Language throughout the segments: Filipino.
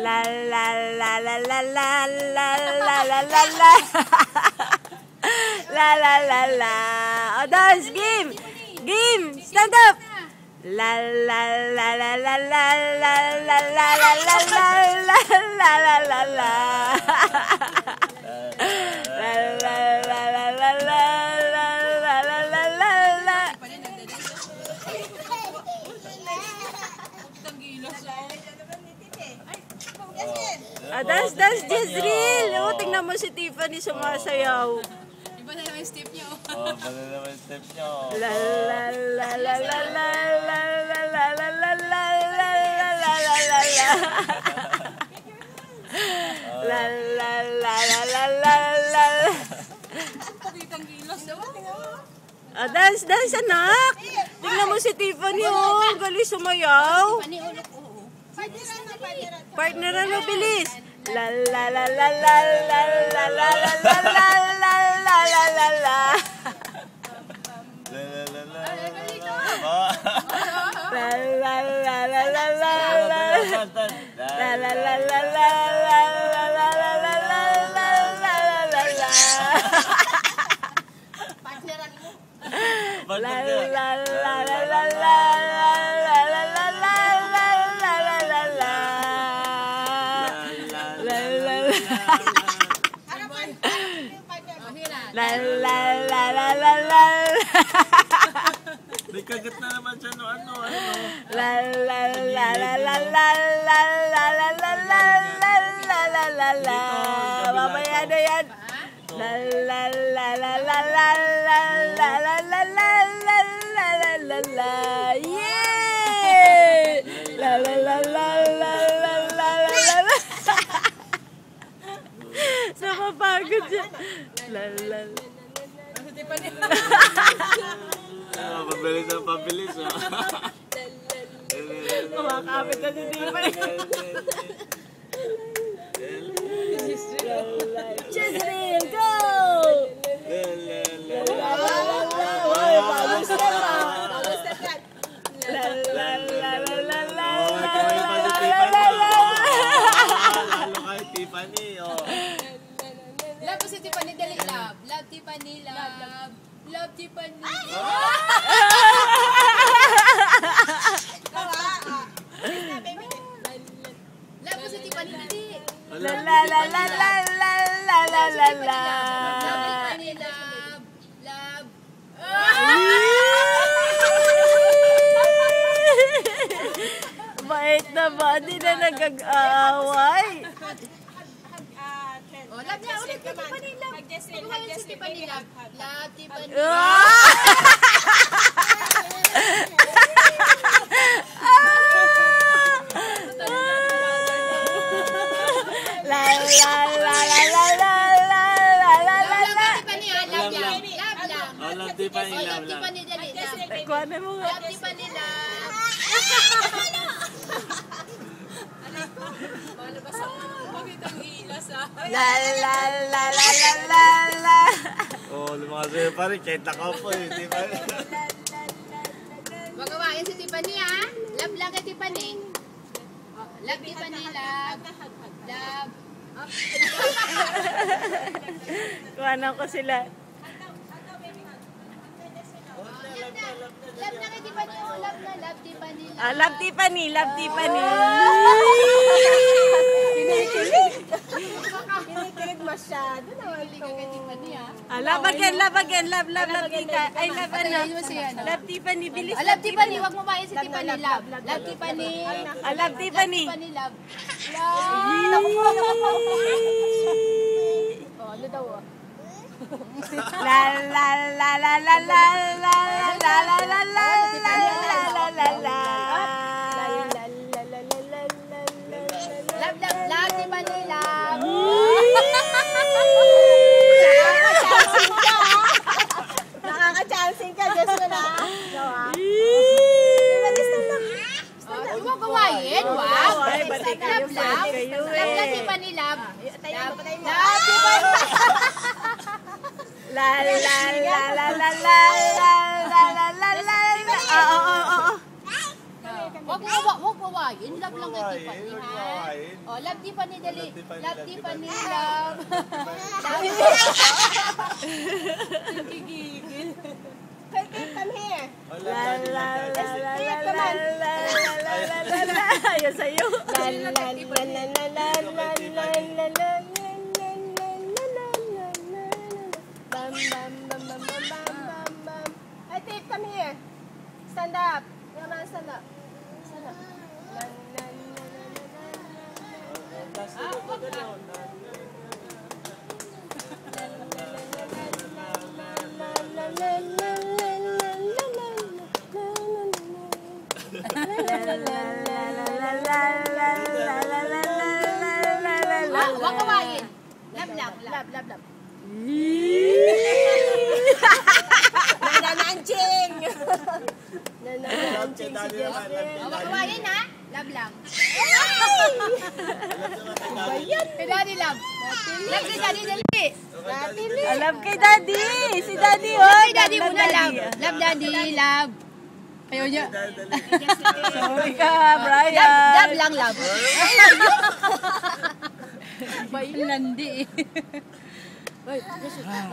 La la la la la la la la la la la. La la la la. Oh, dance game. Game. Stand up. La la la la la la la la la la la la la la la la. La la la la la la la la la la la. Dance, dance, Jezreel. Oh, tingnan mo si Tiffany sumasayaw. Iba na naman yung step niyo. Oh, iba na naman yung step niyo. La la la la la la la la la la la la la la la la la. La la la la la la la. Pakitang gilas. Dance, dance, anak. Tingnan mo si Tiffany, oh. Ang galing sumayaw. Partneran mo, bilis. La la la la la la la la la la la la la la la la. La la la la la la la. La la la la la la la la la la la la la. Partneran mo. La la la la la la la. La la la la la la. May kagat na naman siya no ano. La la la la la la la la la la la la la la la. Mamaya na yan. La la la la la la la la la la la la la la la. Yay! La la la la la la la la la. Nakapagod siya. La la la. Pabilis na pabilis. Kumakapit na si Tiffany. Jezreel, go! Oy, bagong step ah. La la la la la la. Lalo kayo, Tiffany. Love po si Tiffany, dali love. Love Tiffany, love. Love Tiffany. Love po si Tiffany, dali. La la la la la la la la la la. Love Tiffany, love. Love. Bait na ba? Di na nagag-aaway. Oh, love niya ulit si Tiffany, love. Pagkawalan si Tiffany, love. Love Tiffany. La la la la la la la la la la la. Tiffany, love niya. Love lang. Love Tiffany, Love Tiffany, dali, love. Kuhanin mo nga. Love Tiffany, love. Malabas ako. Bakit ang ilas ah? La la la la la la la. Oh, lumakas sa'yo pa rin. Kahit nakaupo eh. Tiffany. Magawain si Tiffany ha. Love lang kay Tiffany. Love Tiffany, love. Love. Kuhanan ko sila. Love na kay Tiffany. Oh, love na. Love Tiffany, love. Love Tiffany, love Tiffany. Kinikilig masyado naman Pili ka kay Tiffany ha. Love again, love again, love, love, love, Tika. Ay, love, ano? Patayin mo siya, no? Love Tiffany, bilis. Love Tiffany, wag mo bayan si Tiffany, love. Love Tiffany. Love Tiffany. Tiffany, love. Oh, ano daw ah? La la la la la la la la la la la la la la la. Love, love, love Tiffany, love. Nakaka-chancing ka, Diyos ko na. Huwag gawain, wow. Ay, pati kayo, Love, fan love. kayo Love na eh. Tiffany, love. Love, Love Tiffany. La la la la la la la la la la la. Oo, oo, oo. Huwag wawayin. Love lang kay Tiffany, ha? Oh, love Tiffany, dali. Love Tiffany, love. Gigigil. Kate, come here. La la la la la la la la la. Ayun sa'yo. La la la la la la la la la la la. Bam bam bam bam bam bam bam bam. Hey, Tate, come here. Stand up. Come on, stand up. Stand up. La la la la la la. Huwag kawain. Love. Lab, lab, lab. Nanananching! Nanananching si Jessie. Huwag kawain, ha? Love lang. Ba yan? Kay Daddy, love. Love si Daddy, dali. Alam kay Daddy! Si Daddy, oh! Love kay Daddy muna, love. Love Daddy, love. Ayaw niya. Sorry ka, Brian! Love lang, love. Landi eh. Smile!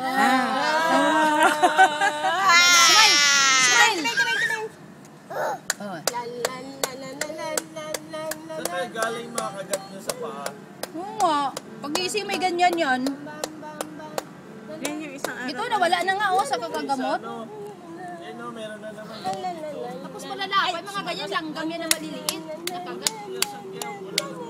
Oh. La la la la la la la la la. Saan kayo galing mga kagat nyo sa paa? Oo nga. Pag-iisip may ganyan yan. Bam bam bam. Yan yung isang Ito nawala na nga oh sa kakagamot. Ano? Eh no, meron na naman. La la la la. Tapos malalakay, mga ganyan langgam yan na maliliit. Nakagat. Yes, ang kaya wala naman.